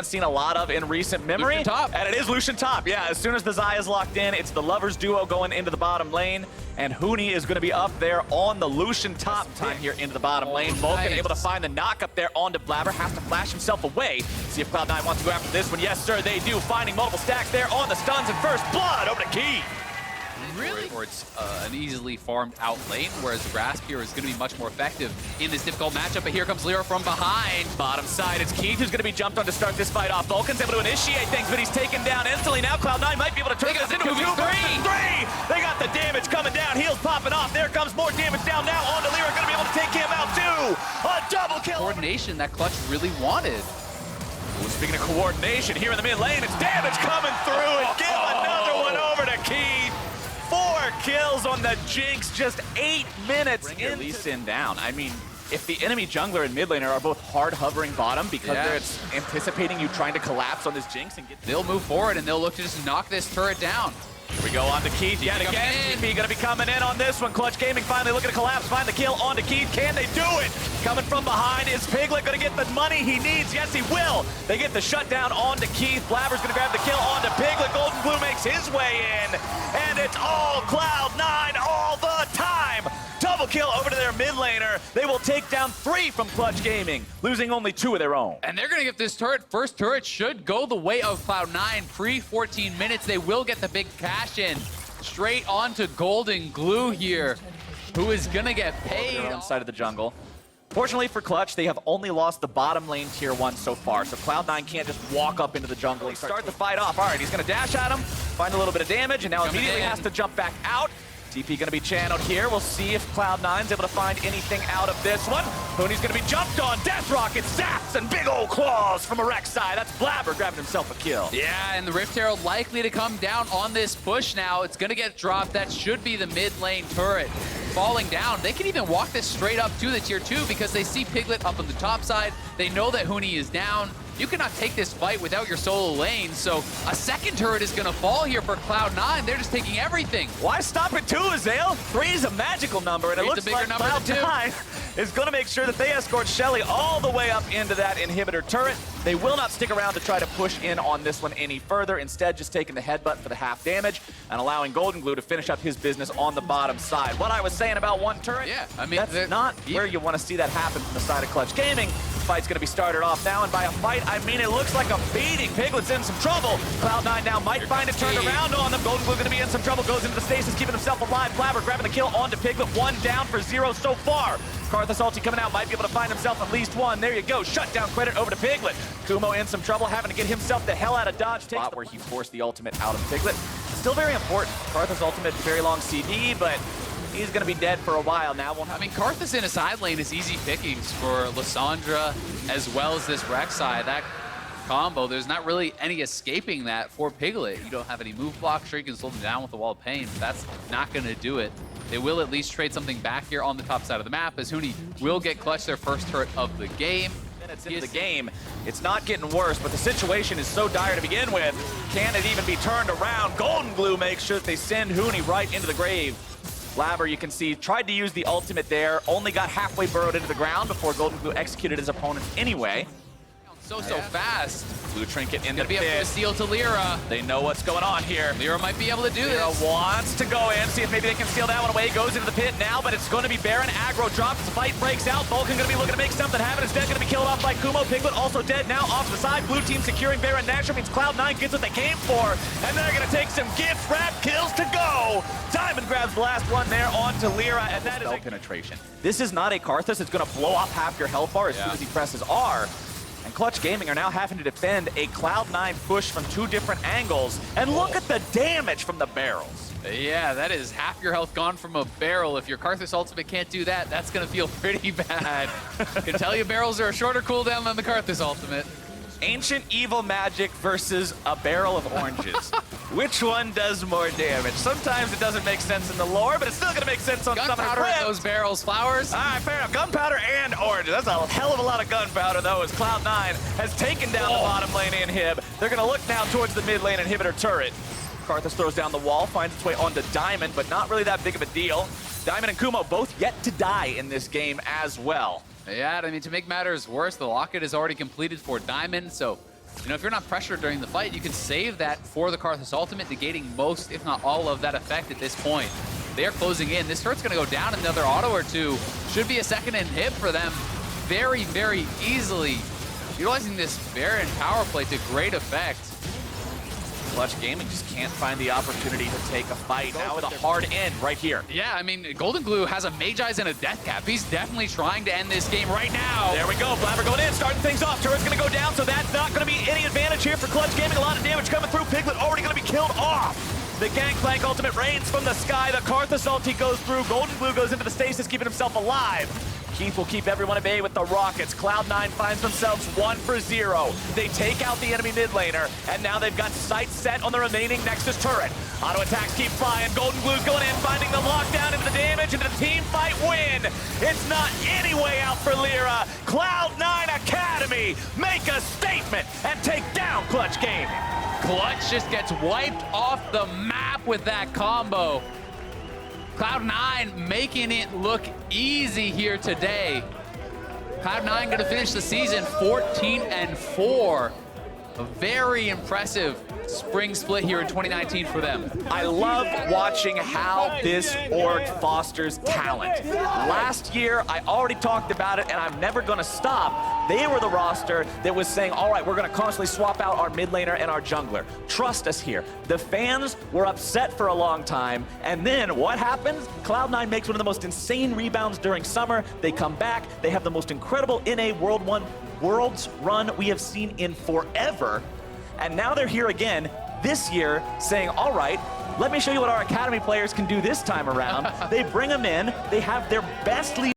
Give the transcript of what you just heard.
seen a lot of in recent memory. Lucian top. And it is Lucian top. Yeah, as soon as the Xayah is locked in, it's the lovers duo going into the bottom lane. And Huni is going to be up there on the Lucian top time here into the bottom lane. Vulcan able to find the knock up there onto Blabber. Has to flash himself away. See if Cloud9 wants to go after this one. Yes, sir, they do. Finding multiple stacks there on the stuns and first blood over to Key. Really? Or it's an easily farmed out lane, whereas the Grasp here is going to be much more effective in this difficult matchup. But here comes Lyra from behind. Bottom side, it's Keith who's going to be jumped on to start this fight off. Vulcan's able to initiate things, but he's taken down instantly. Now Cloud9 might be able to turn this into a 2 versus 3. They got the damage coming down. Heels popping off. There comes more damage down now. On to Lyra, going to be able to take him out too. A double kill. Coordination that Clutch really wanted. Speaking of coordination, here in the mid lane, it's damage coming through and give another one over to Keith. 4 kills on the Jinx, just 8 minutes into Lee Sin down. I mean, if the enemy jungler and mid laner are both hard hovering bottom because they're anticipating you trying to collapse on this Jinx and get... They'll move forward and they'll look to just knock this turret down. Here we go on to Keith yet again. TP gonna be coming in on this one. Clutch Gaming finally looking to collapse, find the kill on to Keith. Can they do it? Coming from behind, is Piglet gonna get the money he needs? Yes, he will. They get the shutdown on to Keith. Blabber's gonna grab the kill on to Piglet. Golden Blue makes his way in. And it's all Cloud9 all the time. Double kill over to their mid laner. They will take down 3 from Clutch Gaming, losing only 2 of their own. And they're going to get this turret. First turret should go the way of Cloud9. Pre-14 minutes, they will get the big cash in. Straight on to Golden Glue here, who is going to get paid. On side of the jungle. Fortunately for Clutch, they have only lost the bottom lane tier 1 so far, so Cloud9 can't just walk up into the jungle and start the fight off. All right, he's going to dash at him, find a little bit of damage, and now immediately has to jump back out. TP going to be channeled here. We'll see if Cloud9's able to find anything out of this one. Huni's going to be jumped on. Death Rocket, zaps, and big old claws from a Rek'Sai. That's Blabber grabbing himself a kill. Yeah, and the Rift Herald likely to come down on this push now. It's going to get dropped. That should be the mid lane turret falling down. They can even walk this straight up to the tier 2 because they see Piglet up on the top side. They know that Huni is down. You cannot take this fight without your solo lane, so a second turret is going to fall here for Cloud9. They're just taking everything. Why stop at 2, Azale? 3 is a magical number, and it looks like Cloud9 is going to make sure that they escort Shelly all the way up into that inhibitor turret. They will not stick around to try to push in on this one any further. Instead, just taking the headbutt for the half damage and allowing Golden Glue to finish up his business on the bottom side. What I was saying about 1 turret, I mean, that's not where you want to see that happen from the side of Clutch Gaming. The fight's going to be started off now, and by a fight, I mean it looks like a beating. Piglet's in some trouble. Cloud9 now might find it turned around on them. Golden Glue going to be in some trouble, goes into the stasis, keeping himself alive. Blabber grabbing the kill onto Piglet. 1 down for 0 so far. Karthus ulti coming out, might be able to find himself at least 1. There you go, shutdown credit over to Piglet. Kumo in some trouble, having to get himself the hell out of dodge. Spot where he forced the ultimate out of Piglet. Still very important. Karthus ultimate, very long CD, but he's going to be dead for a while now. I mean, Karthus in a side lane is easy pickings for Lissandra as well as this Rek'Sai. That combo, there's not really any escaping that for Piglet. You don't have any move block. Sure, you can slow them down with the wall of pain, but that's not going to do it. They will at least trade something back here on the top side of the map, as Huni will get Clutch their first turret of the game. Minutes into the game, it's not getting worse, but the situation is so dire to begin with. Can it even be turned around? Golden Glue makes sure that they send Huni right into the grave. Blabber, you can see, tried to use the ultimate there, only got halfway burrowed into the ground before Golden Glue executed his opponent anyway. So fast. Blue Trinket in the pit. Gonna be able to steal to Lyra. They know what's going on here. Lyra might be able to do Lyra this. wants to go in, see if maybe they can steal that one away. Goes into the pit now, but it's going to be Baron. Aggro drops, the fight breaks out. Vulcan going to be looking to make something happen. Instead, going to be killed off by Kumo. Piglet also dead now off to the side. Blue team securing Baron Nashor means Cloud9 gets what they came for, and they're going to take some gift wrap kills to go. Diamond grabs the last one there onto Lyra, and that is penetration. This is not a Karthus. It's going to blow off half your health bar as soon as he presses R. And Clutch Gaming are now having to defend a Cloud9 push from 2 different angles. And look at the damage from the barrels. Yeah, that is half your health gone from a barrel. If your Karthus ultimate can't do that, that's going to feel pretty bad. I can tell you barrels are a shorter cooldown than the Karthus ultimate. Ancient evil magic versus a barrel of oranges. Which one does more damage? Sometimes it doesn't make sense in the lore, but it's still going to make sense on some of the those barrels, Flowers. All right, fair enough. Gunpowder and oranges. That's a hell of a lot of gunpowder, though, as Cloud9 has taken down the bottom lane inhib. They're going to look now towards the mid lane inhibitor turret. Karthus throws down the wall, finds its way onto Diamond, but not really that big of a deal. Diamond and Kumo both yet to die in this game as well. Yeah, I mean, to make matters worse, the locket is already completed for Diamond, so You know, if you're not pressured during the fight, you can save that for the Karthus ultimate, negating most, if not all, of that effect at this point. They are closing in. This turret's going to go down another auto or two. Should be a second inhib for them very, very easily. Utilizing this Baron power play to great effect. Clutch Gaming just can't find the opportunity to take a fight. Now with a hard end right here. Yeah, I mean, Golden Glue has a Mage Eyes and a Death Cap. He's definitely trying to end this game right now. There we go. Blabber going in, starting things off. Turret's going to go down, so that's not going to be any advantage here for Clutch Gaming. A lot of damage coming through. Piglet already going to be killed off. The Gangplank ultimate rains from the sky. The Karthus ulti goes through. Golden Glue goes into the stasis, keeping himself alive. Keith will keep everyone at bay with the rockets. Cloud9 finds themselves 1 for 0. They take out the enemy mid laner, and now they've got sights set on the remaining Nexus turret. Auto attacks keep flying. Golden Glue's going in, finding the lockdown into the damage, into the team fight win. It's not any way out for Lyra. Cloud9 Academy make a statement and take down Clutch Gaming. Clutch just gets wiped off the map with that combo. Cloud9 making it look easy here today. Cloud9 going to finish the season 14-4. A very impressive spring split here in 2019 for them. I love watching how this org fosters talent. Last year, I already talked about it, and I'm never going to stop. They were the roster that was saying, all right, we're going to constantly swap out our mid laner and our jungler. Trust us here. The fans were upset for a long time, and then what happens? Cloud9 makes one of the most insane rebounds during summer. They come back. They have the most incredible NA Worlds run we have seen in forever. And now they're here again this year saying, all right, let me show you what our Academy players can do this time around. They bring them in. They have their best lead.